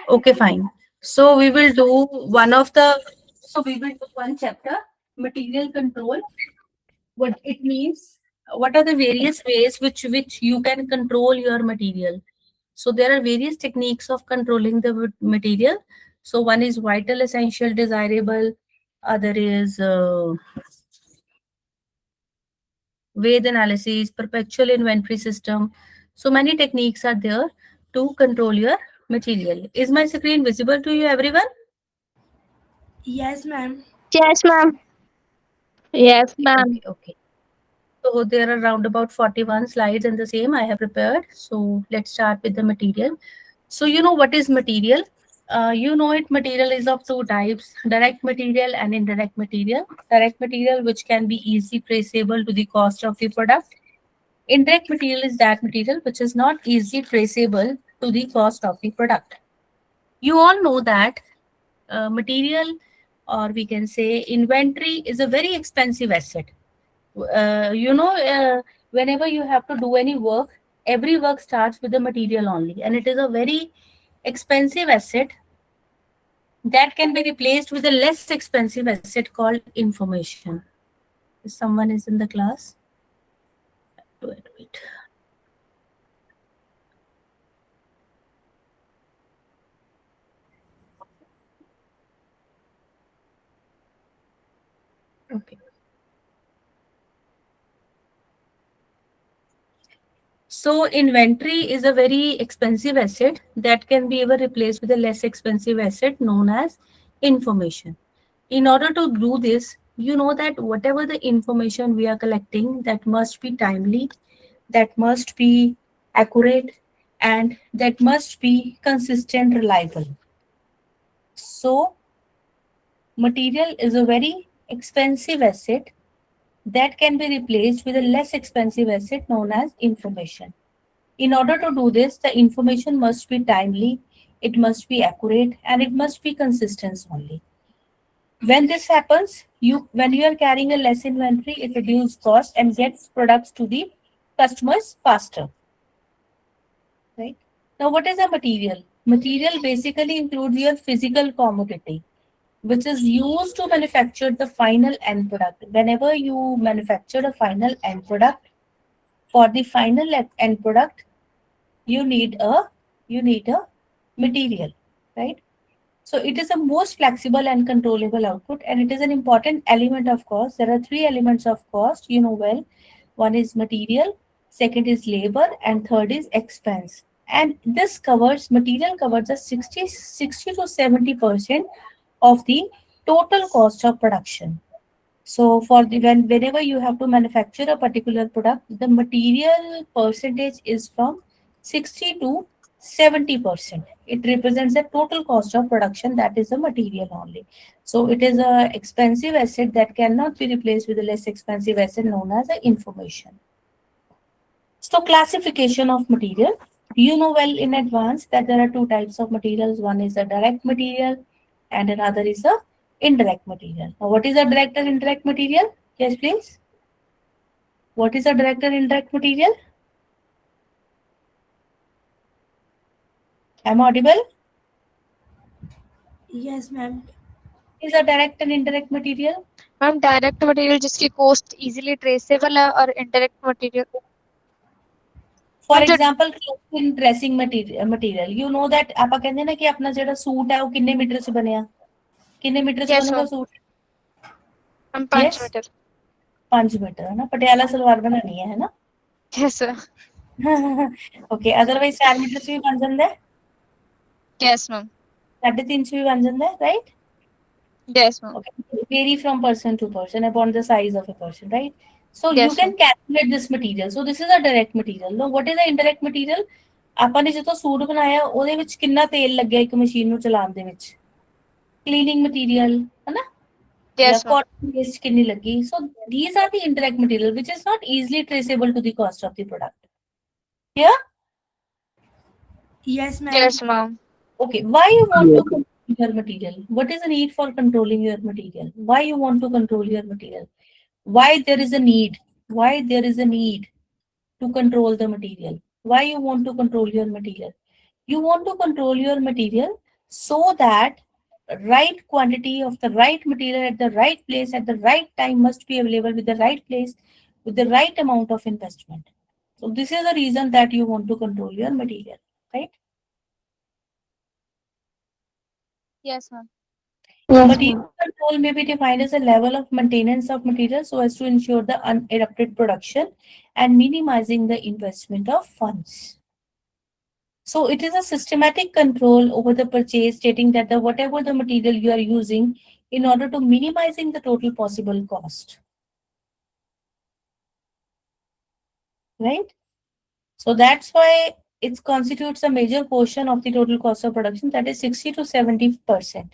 Okay, fine. So we will do one of the, so we will do one chapter, material control, what it means, what are the various ways which you can control your material. So there are various techniques of controlling the material. So one is vital, essential, desirable, other is weight analysis, perpetual inventory system. So many techniques are there to control your material. Is my screen visible to you, everyone? Yes, ma'am. Yes, ma'am. Yes, ma'am. Okay, okay. So there are around about 41 slides in the same I have prepared. So let's start with the material. So you know what is material? You know it, material is of two types, direct material and indirect material. Direct material which can be easily traceable to the cost of the product. Indirect material is that material which is not easily traceable to the cost of the product. You all know that material, or we can say inventory, is a very expensive asset. Whenever you have to do any work, every work starts with the material only, and it is a very expensive asset that can be replaced with a less expensive asset called information. If someone is in the class, wait. Okay. So inventory is a very expensive asset that can be ever replaced with a less expensive asset known as information. In order to do this, you know that whatever the information we are collecting, that must be timely, that must be accurate, and that must be consistent, reliable. So material is a very expensive asset that can be replaced with a less expensive asset known as information. In order to do this, the information must be timely, it must be accurate, and it must be consistent only. When this happens, when you are carrying a less inventory, it reduces cost and gets products to the customers faster. Right? Now, what is a material? Material basically includes your physical commodity, which is used to manufacture the final end product. Whenever you manufacture a final end product, for the final end product, you need a material, right? So it is a most flexible and controllable output, and it is an important element of cost. There are three elements of cost, you know well. One is material, second is labor, and third is expense. And this covers, material covers a 60 to 70% of the total cost of production. So for the whenever you have to manufacture a particular product, the material percentage is from 60 to 70%. It represents the total cost of production, that is the material only. So it is a expensive asset that cannot be replaced with a less expensive asset known as the information. So classification of material. You know well in advance that there are two types of materials. One is a direct material and another is a indirect material. Now, what is a direct and indirect material? Yes, please. What is a direct and indirect material? Am I audible? Yes, ma'am. Is a direct and indirect material? Ma'am direct material जिसकी cost easily traceable है और indirect material For ma'am जो example, in dressing material, you know that ਆਪਾਂ ਕਹਿੰਦੇ ਨਾ ਕਿ ਆਪਣਾ ਜਿਹੜਾ ਸੂਟ ਹੈ ਉਹ ਕਿੰਨੇ ਮੀਟਰ ਚ ਬਣਿਆ, ਕਿੰਨੇ ਮੀਟਰ ਚ यस ਬਣੂਗਾ ma'am suit? Ma'am Yes, 5 metre 5 metre ਹੈ ਨਾ, ਪਟਿਆਲਾ ਸਲਵਾਰ ਬਣਾਣੀ ਹੈ ਨਾ। यस ਓਕੇ, ਅਦਰਵਾਈਜ਼ 4 ਮੀਟਰ ਚ ਵੀ ਬਣ ਜਾਂਦਾ ਹੈ, यस मैम 3.5 ਚ ਵੀ ਬਣ ਜਾਂਦਾ ਹੈ, right? Yes ma'am Okay, vary from person to person upon the size of a person, right? So you yes ma'am can calculate this material. So this is a direct material. Now what is the indirect material? ਆਪਾਂ ਨੇ ਜਦੋਂ suit ਬਣਾਇਆ ਉਹਦੇ ਵਿੱਚ ਕਿੰਨਾ ਤੇਲ ਲੱਗਿਆ ਇੱਕ ਮਸ਼ੀਨ ਨੂੰ ਚਲਾਉਣ ਦੇ ਵਿੱਚ, ਕਲੀਨਿੰਗ ਮਟੀਰੀਅਲ ਹੈ ਨਾ, ਜਾਂ यस मैम ਕਾਟਨ ਵੇਸਟ ਕਿੰਨੀ ਲੱਗੀ. So these are the indirect material which is not easily traceable to the cost of the product. Yeah? Yes, ma'am. Yes ma'am Okay, why you want to control your material? What is the need for controlling your material? Why you want to control your material? Why there is a need? Why there is a need to control the material? Why you want to control your material? You want to control your material so that right quantity of the right material at the right place at the right time must be available with the right place with the right amount of investment. So this is the reason that you want to control your material, right? Yes, ma'am. Material control may be defined as a level of maintenance of material so as to ensure the uninterrupted production and minimizing the investment of funds. So it is a systematic control over the purchase, stating that the whatever the material you are using in order to minimizing the total possible cost. Right? So that's why it constitutes a major portion of the total cost of production, that is 60 to 70%.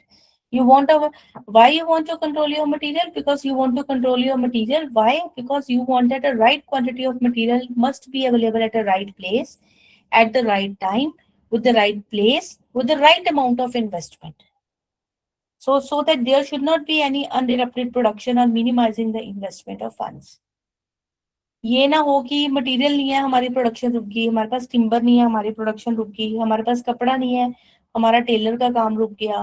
You want a, why you want to control your material? Because you want to control your material. Why? Because you want that a right quantity of material must be available at a right place, at the right time, with the right place, with the right amount of investment. So that there should not be any uninterrupted production or minimizing the investment of funds. ये ना हो कि material नहीं है हमारी production रुक गई, हमारे पास टिम्बर नहीं है हमारी प्रोडक्शन रुक गई, हमारे पास कपड़ा नहीं है हमारा टेलर का काम रुक गया,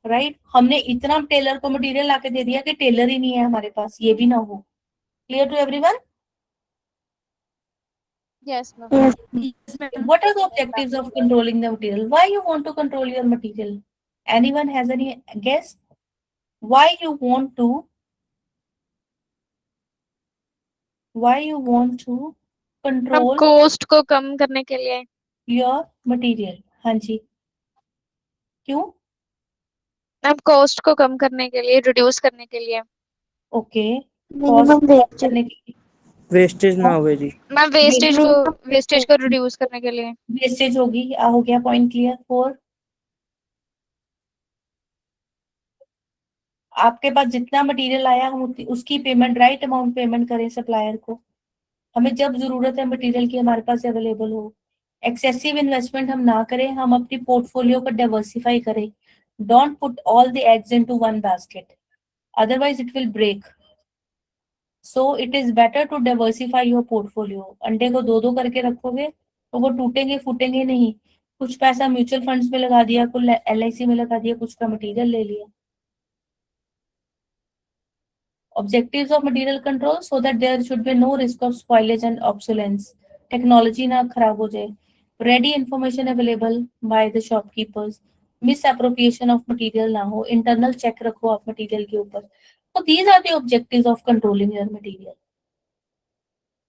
राइट? हमने इतना टेलर को मटेरियल लाके दे दिया कि टेलर ही नहीं है हमारे पास, ये भी ना हो. Clear to everyone? Yes, ma'am. Yes, ma'am. What are the objectives of controlling the material? Why you want to control your material? Anyone has any guess? Why you want to हम control cost को कम करने के लिए. your material? हाँ जी, क्यों? हम cost को कम करने के लिए, reduce करने के लिए. ओके, मिनिमम वेस्टेज करने के लिए वेस्टेज ना होवे जी। मैम वेस्टेज को reduce करने के लिए. वेस्टेज होगी, हो गया पॉइंट क्लियर. 4, आपके पास जितना मटेरियल आया हम उसकी पेमेंट राइट अमाउंट पेमेंट करें सप्लायर को. हमें जब जरूरत है मटेरियल की हमारे पास अवेलेबल हो. एक्सेसिव इन्वेस्टमेंट हम ना करें, हम अपनी पोर्टफोलियो को डाइवर्सिफाई करें. Don't put all the eggs into one basket, otherwise it will break. So it is better to diversify your portfolio. अंडे को दो दो करके रखोगे तो वो टूटेंगे फूटेंगे नहीं. कुछ पैसा म्यूचुअल फंड्स में लगा दिया, कुछ LIC में लगा दिया, कुछ का मटेरियल ले लिया. Objectives of material control so that there should be no risk of spoilage and obsolescence. Technology ना खराब हो जाए. Ready information available by the shopkeepers. Misappropriation of material ना हो. Internal check रखो आप material के ऊपर. So these are the objectives of controlling your material.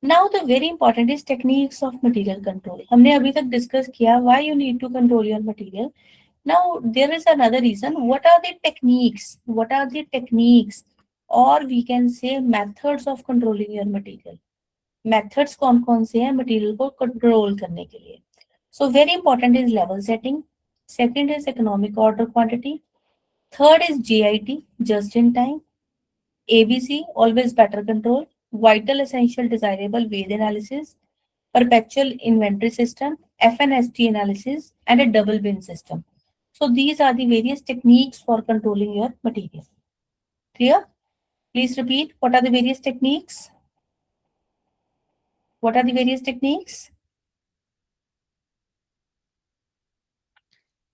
Now the very important is techniques of material control. हमने अभी तक discuss किया why you need to control your material. Now there is another reason. What are the techniques? What are the techniques? Or we can say methods of controlling your material. Methods कौन कौन से हैं material को control करने के लिए? So very important is level setting. Second is economic order quantity. Third is JIT, just in time. ABC, always better control. Vital, essential, desirable, weight analysis. Perpetual inventory system, FNST analysis, and a double bin system. So these are the various techniques for controlling your material. Clear? Please repeat, what are the various techniques? What are the various techniques?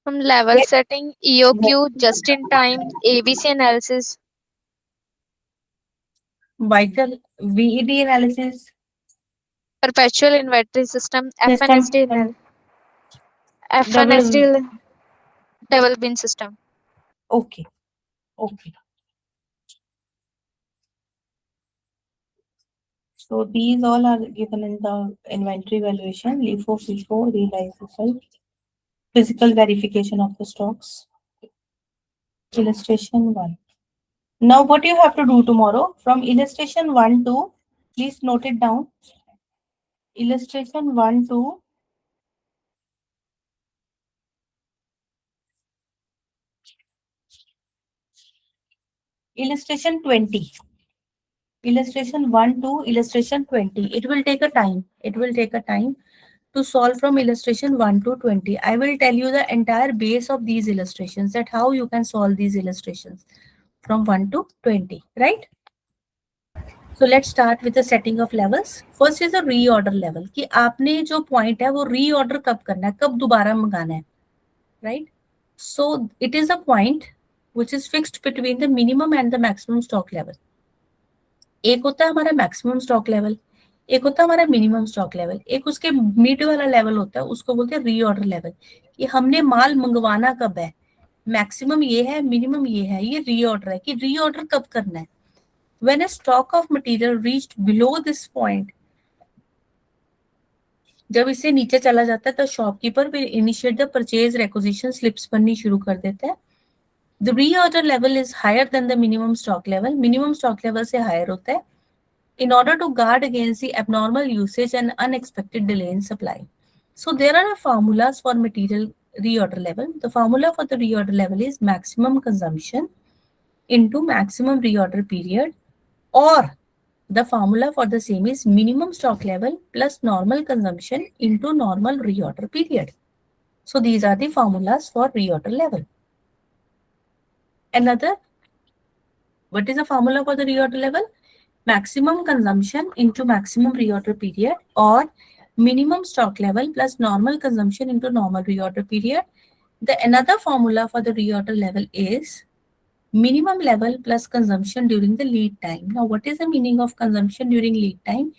हम level setting, EOQ, just in time, ABC analysis. Vital, VET analysis. Perpetual inventory system, FNSD double bin system. Okay. Okay. So these all are given in the inventory valuation, LIFO, FIFO, realizable, physical verification of the stocks. Illustration 1. Now what you have to do tomorrow, from illustration 1 to, please note it down. Illustration 1 to illustration 20. Illustration 1 to illustration 20. It will take a time. It will take a time to solve from illustration 1 to 20. I will tell you the entire base of these illustrations, that how you can solve these illustrations from 1 to 20, right? So let's start with the setting of levels. First is a reorder level, कि आपने जो point है वो reorder कब करना है, कब दोबारा मंगाना है, right? So it is a point which is fixed between the minimum and the maximum stock level. एक होता है हमारा maximum stock level, एक होता है हमारा minimum stock level, एक उसके mid वाला level होता है, उसको बोलते हैं reorder level, कि हमने माल मंगवाना कब है, मैक्सिमम ये है, मिनिमम ये है, ये रीऑर्डर है कि रीऑर्डर कब करना है. When a stock of material reached below this point, जब इससे नीचे चला जाता है तो shopkeeper will initiate the purchase requisition slips बननी शुरू कर देता है. The reorder level is higher than the minimum stock level, minimum stock level से हायर होता है. In order to guard against the abnormal usage and unexpected delay in supply. So there are formulas for material reorder level. The formula for the reorder level is maximum consumption into maximum reorder period, or the formula for the same is minimum stock level plus normal consumption into normal reorder period. So these are the formulas for reorder level. Another, what is the formula for the reorder level? Maximum consumption into maximum reorder period, or minimum stock level plus normal consumption into normal reorder period. The another formula for the reorder level is minimum level plus consumption during the lead time. Now, what is the meaning of consumption during lead time?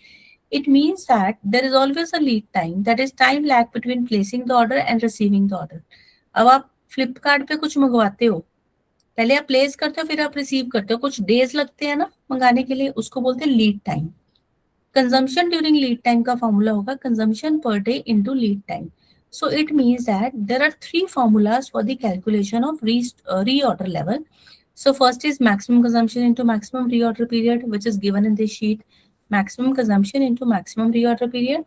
It means that there is always a lead time, that is time lag between placing the order and receiving the order. अब आप फ्लिपकार्ट पे कुछ मंगवाते हो, पहले आप place करते हो फिर आप रिसीव करते हो, कुछ डेज लगते हैं ना मंगाने के लिए, उसको बोलते हैं lead time. Consumption during lead time का फॉर्मूला होगा consumption per day into lead time. So it means that there are three formulas for the calculation of reorder level. So first is maximum consumption into maximum reorder period, which is given in this sheet. Maximum consumption into maximum reorder period.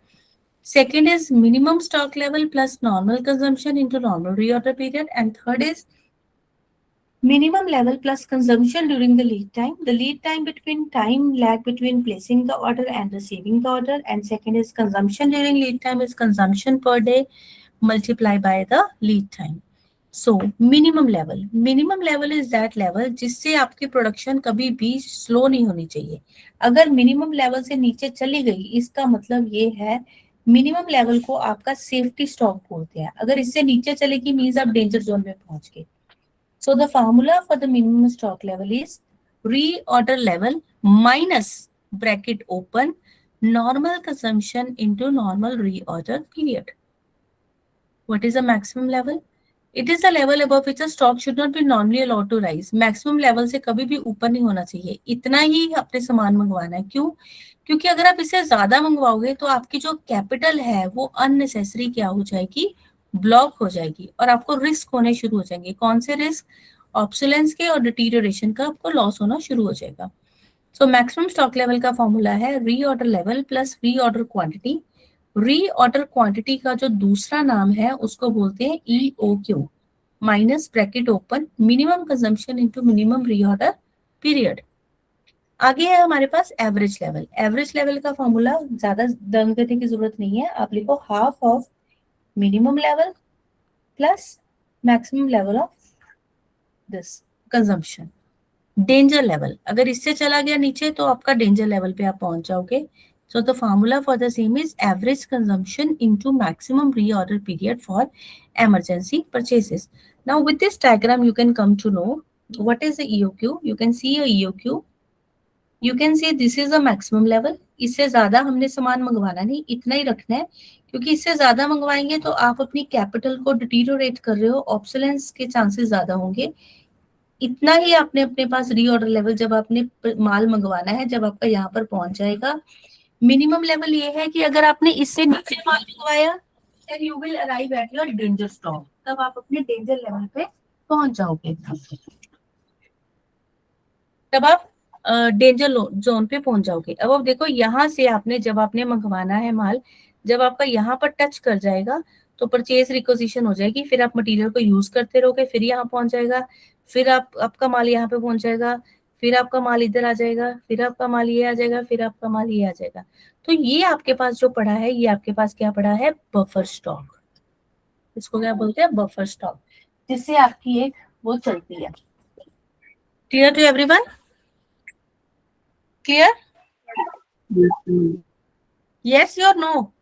Second is minimum stock level plus normal consumption into normal reorder period. And third is minimum level plus consumption during the lead time. The lead time lag between placing the order and receiving the order. And second is consumption during lead time is consumption per day multiplied by the lead time. So minimum level is that level जिससे आपकी production कभी भी slow नहीं होनी चाहिए. अगर minimum level से नीचे चली गई, इसका मतलब ये है मिनिमम लेवल को आपका सेफ्टी स्टॉक बोलते हैं. अगर इससे नीचे चलेगी मींस आप डेंजर जोन में पहुंच गए. So the formula for the minimum stock level is reorder level minus bracket open normal consumption into normal reorder period. What is the maximum level? It is the level above which a stock should not be normally allowed to rise. Maximum level से कभी भी ऊपर नहीं होना चाहिए. इतना ही अपने सामान मंगवाना है. क्यों? क्योंकि अगर आप इससे ज्यादा मंगवाओगे तो आपकी जो कैपिटल है वो अननेसेसरी क्या हो जाएगी, ब्लॉक हो जाएगी, और आपको रिस्क होने शुरू हो जाएंगे. कौन से रिस्क? ऑब्सोलेंस के और डिटीरियोरेशन का आपको लॉस होना शुरू हो जाएगा. सो मैक्सिमम स्टॉक लेवल का फॉर्मूला है reorder level plus reorder quantity. Reorder quantity का जो दूसरा नाम है उसको बोलते हैं EOQ minus bracket open minimum consumption into minimum reorder period. आगे है हमारे पास एवरेज लेवल. एवरेज लेवल का फॉर्मूला ज्यादा दम करने की जरूरत नहीं है, आप लिखो half of minimum level plus maximum level of this consumption. Danger level, अगर इससे चला गया नीचे तो आपका डेंजर लेवल पे आप पहुंच जाओगे. So the formula for the same is average consumption into maximum reorder period for emergency purchases. Now with this diagram you can come to know what is the EOQ. You can see a EOQ. You can say this is a maximum level. इससे ज्यादा हमने सामान मंगवाना नहीं, इतना ही रखना है, क्योंकि इससे ज्यादा मंगवाएंगे तो आप अपनी कैपिटल को डिटीरियोरेट कर रहे हो, ऑब्सोलेंस के चांसेस ज्यादा होंगे. इतना ही आपने अपने पास रीऑर्डर लेवल जब आपने माल मंगवाना है, जब आपका यहाँ पर पहुंच जाएगा. मिनिमम लेवल ये है कि अगर आपने इससे नीचे माल मंगवाया then you will arrive at your danger stock. तब आप अपने डेंजर लेवल पे पहुंच जाओगे, तब आप डेंजर जोन पे पहुंच जाओगे. अब आप देखो यहाँ से आपने जब आपने मंगवाना है माल, जब आपका यहाँ पर टच कर जाएगा तो परचेज रिक्विजिशन हो जाएगी, फिर आप मटेरियल को यूज करते रहोगे, फिर यहाँ पहुंच जाएगा, फिर आपका माल यहाँ पे पहुंच जाएगा, फिर आपका माल इधर आ जाएगा, फिर आपका माल ये आ जाएगा, फिर आपका माल ये आ जाएगा. तो ये आपके पास जो पड़ा है, ये आपके पास क्या पड़ा है, बफर स्टॉक. इसको क्या बोलते हैं, बफर स्टॉक, जिससे आपकी एक वो चलती है. Clear to everyone? Clear? Yes or no?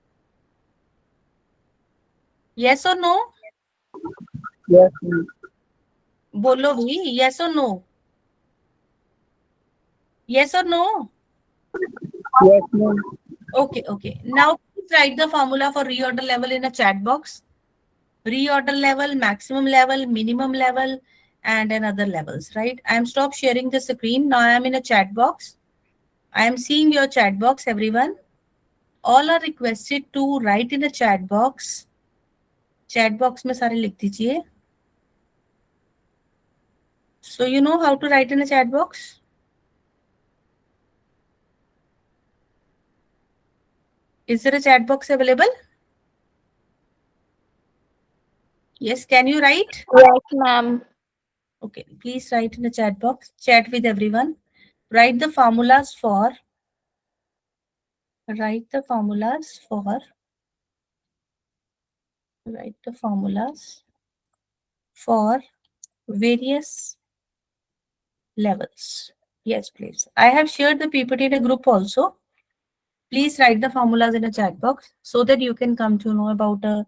Yes or no? Yes, ma'am. बोलो भी, yes or no? Yes or no? Yes, ma'am. Okay, okay. Now please write the formula for reorder level in a chat box. Reorder level, maximum level, minimum level, and another levels, right? I am stop sharing the screen. Now I am in a chat box. I am seeing your chat box, everyone. All are requested to write in a chat box. Chat box में सारे लिख दीजिए. So you know how to write in a chat box? Is there a chat box available? Yes, can you write? Yes, ma'am. Okay, please write in the chat box. Chat with everyone. Write the formulas for. Write the formulas for. Write the formulas for various levels. Yes, please. I have shared the PPT in a group also. Please write the formulas in a chat box so that you can come to know about a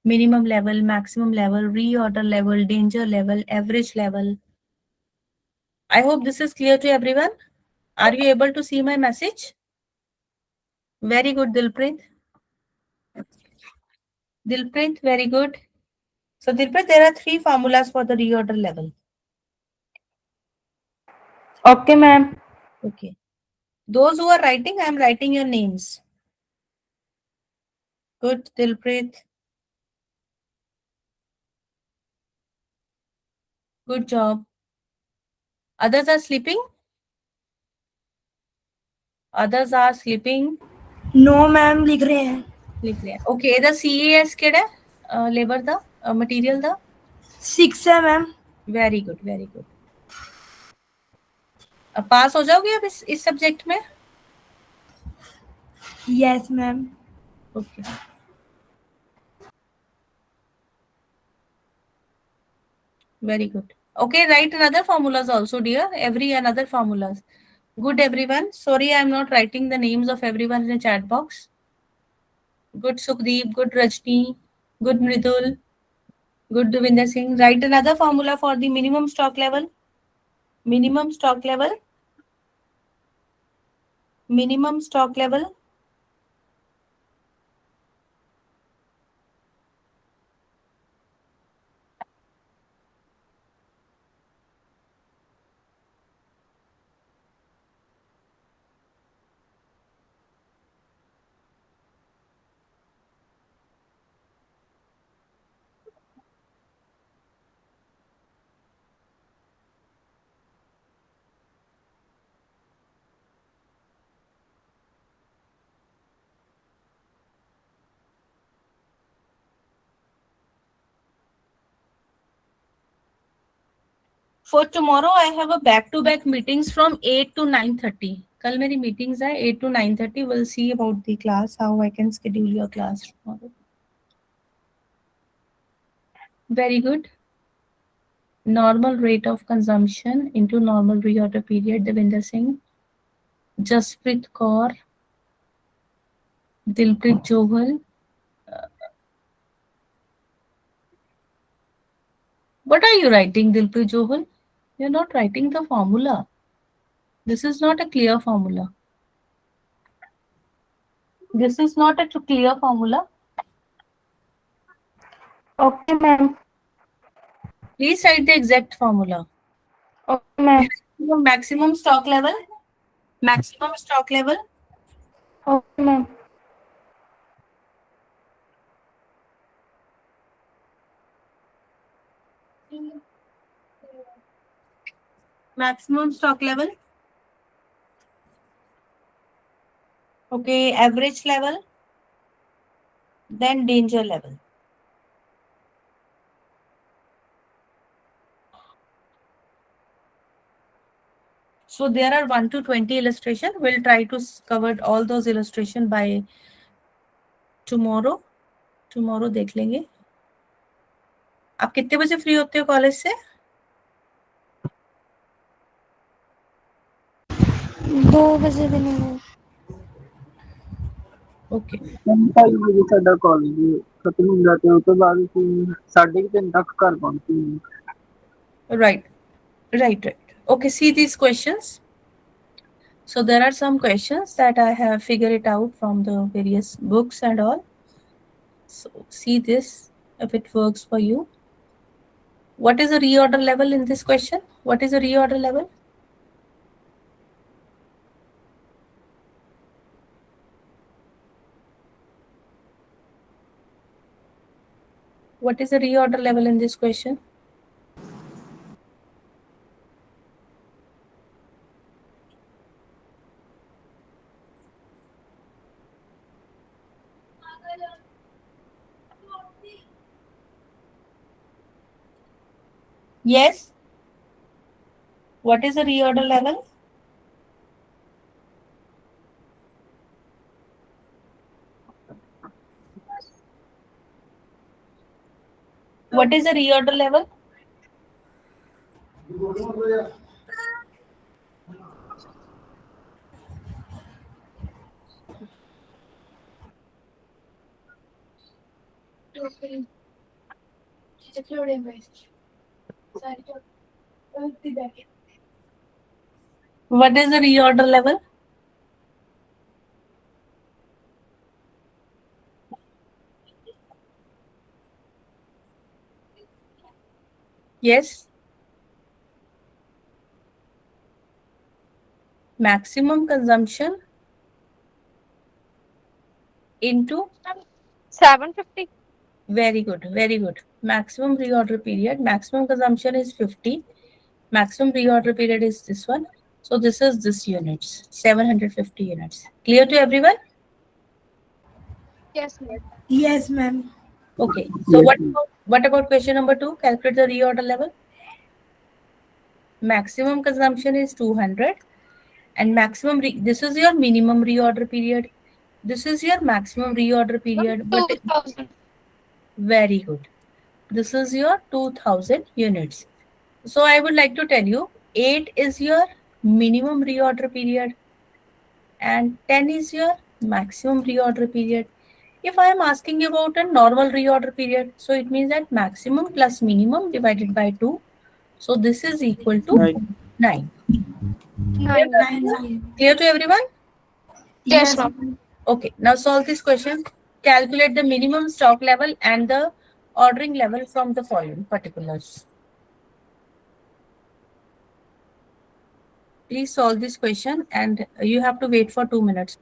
minimum level, maximum level, reorder level, danger level, average level. I hope this is clear to everyone. Are you able to see my message? Very good, Dilpreet. Dilpreet, very good. So Dilpreet, there are 3 formulas for the reorder level. Okay, ma'am. Okay. Those who are writing, I am writing your names. Good, Dilpreet. Good job. Others are sleeping? Others are sleeping. No, ma'am. लिख रहे हैं. लिख रहे हैं. Okay, the CAS केड़ा है? Labor दा, material दा? 6 है, ma'am. Very good, very good. अब पास हो जाओगे अब इस सब्जेक्ट में? Yes, ma'am. Okay. Very good. Okay, write another formulas also, dear. Every another formulas. Good, everyone. Sorry, I am not writing the names of everyone in the chat box. Good, Sukhdeep. Good, Rajni. Good, Mridul. Good, Devinder Singh. Write another formula for the minimum stock level. Minimum stock level. Minimum stock level. For tomorrow, I have a back-to-back meetings from 8 to 9:30. कल मेरी meetings है 8 to 9:30. We'll see about the class, how I can schedule your class tomorrow. Very good. Normal rate of consumption into normal reorder period, Devinder Singh. Jasprit Kaur. Dilpreet Johal. What are you writing, Dilpreet Johal? You're not writing the formula. This is not a clear formula. This is not a clear formula. Okay, ma'am. Please write the exact formula. Okay, ma'am. Maximum stock level. Maximum stock level. Okay, ma'am. Maximum stock level. Okay, average level. Then danger level. So there are 1 to 20 illustration. We'll try to cover all those illustration by tomorrow. Tomorrow देख लेंगे. आप कितने बजे free होते हो college से? 2 बजे भी नहीं. Okay. 5 ਵਜੇ ਸਾਡਾ ਕਾਲਜ ਖਤਮ ਹੁੰਦਾ ਤੇ ਉਸ ਤੋਂ ਬਾਅਦ ਅਸੀਂ 3:30 ਤੱਕ ਘਰ ਪਹੁੰਚਦੇ ਹਾਂ। Right. Right. Okay, see these questions. So there are some questions that I have figured it out from the various books and all. So see this if it works for you. What is the reorder level in this question? What is the reorder level? What is the reorder level in this question? Yes. What is the reorder level? What is the reorder level? What is the reorder level? Yes. Maximum consumption into 750. very good, very good. Maximum reorder period, maximum consumption is 50. Maximum reorder period is this one. So this is this units, 750 units. Clear to everyone? Yes, ma'am. Yes, ma'am. Okay. So Yes, what about question number 2? Calculate the reorder level. Maximum consumption is 200 and maximum this is your minimum reorder period. This is your maximum reorder period. But 2000. very good. This is your 2000 units. So I would like to tell you 8 is your minimum reorder period and 10 is your maximum reorder period. If I am asking you about a normal reorder period, so it means that maximum plus minimum divided by 2. So this is equal to 9. 9. Clear to everyone? Yes, ma'am. Okay, now solve this question. Calculate the minimum stock level and the ordering level from the following particulars. Please solve this question and you have to wait for 2 minutes.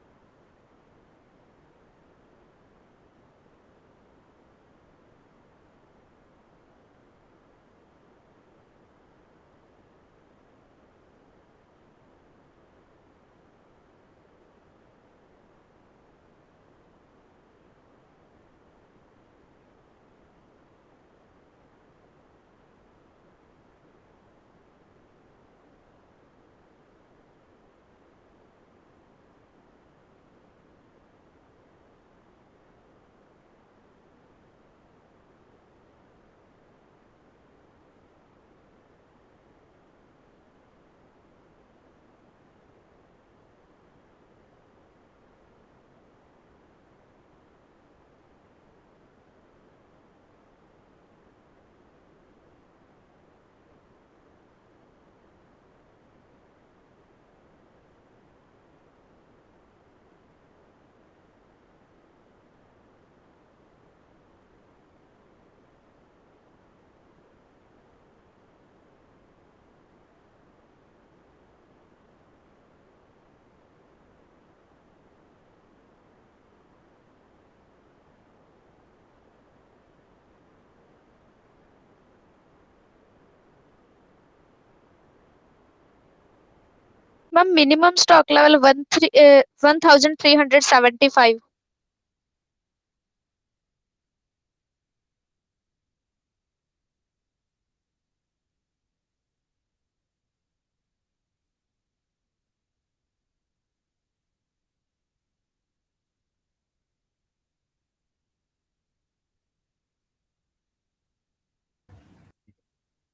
Ma'am, minimum stock level 1375.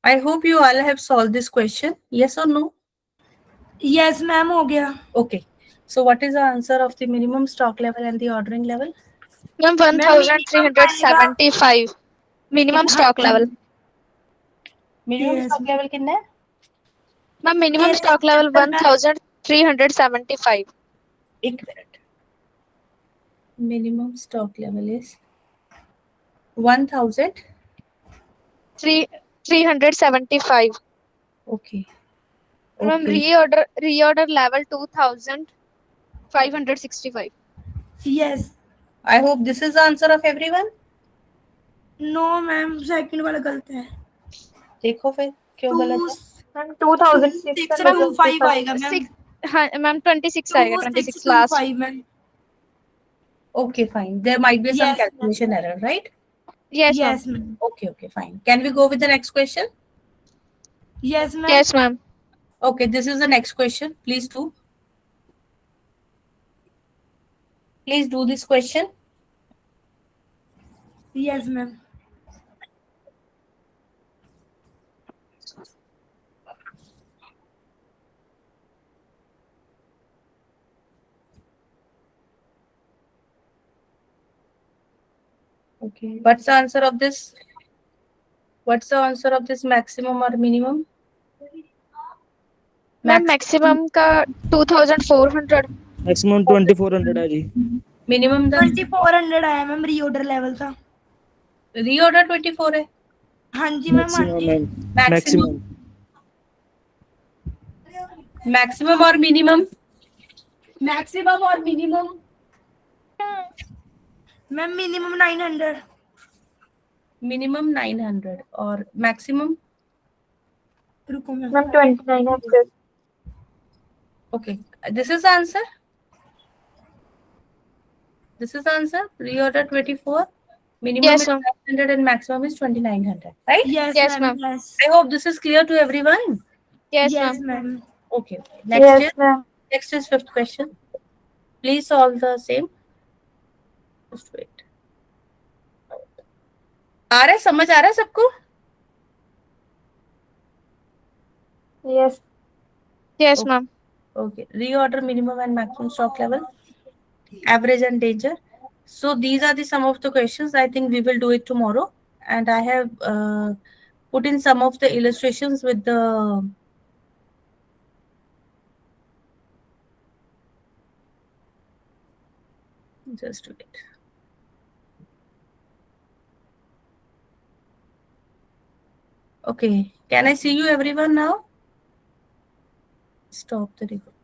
I hope you all have solved this question. Yes or no? Yes, ma'am. हो गया. Okay. So what is the answer of the minimum stock level and the ordering level? Ma'am, 1375 minimum stock level. Minimum Yes, stock level कितना है? Ma'am, minimum stock level 1375. एक minute. Minimum stock level is 1000. 375. Okay. Ma'am, Okay. reorder level 2565. Yes. I hope this is the answer of everyone. No, ma'am. Second वाला गलत है. देखो फिर क्यों गलत है? Ma'am, 2625 आएगा मैम. 6. हाँ, ma'am, 26 आएगा, 26 last. 2625 ma'am. Okay, fine. There might be some Yes, calculation error, right? Yes, ma'am. Yes, ma'am. Okay, fine. Can we go with the next question? Yes, ma'am. Yes, ma'am. Okay, this is the next question. Please do. Please do this question. Yes, ma'am. Okay. What's the answer of this? What's the answer of this maximum or minimum? Ma'am, maximum का 2400. Maximum 2400 है जी. Minimum the 2400 आया ma'am reorder level का. reorder 24 है. हाँ जी ma'am. हाँ maximum जी. Ma'am. Maximum. Maximum. Maximum or minimum? Maximum or minimum? Ma'am minimum 900. Minimum 900 or maximum? रुको ma'am. Ma'am, 2900. Okay. This is the answer. This is the answer. Reorder 24. Minimum Yes, is ma'am. 900 and maximum is 2900. Right? Yes, Yes, ma'am. ma'am. Yes. I hope this is clear to everyone. Yes, Yes, ma'am. ma'am. Okay. Next Yes, is ma'am. next is fifth question. Please solve the same. Just wait. आ रहा है समझ आ रहा है सबको? Yes. Yes, Okay. ma'am. Okay. Reorder minimum and maximum stock level, average and danger. So these are the some of the questions. I think we will do it tomorrow. And I have put in some of the illustrations with the just wait. Okay. Can I see you everyone now? Stop the record.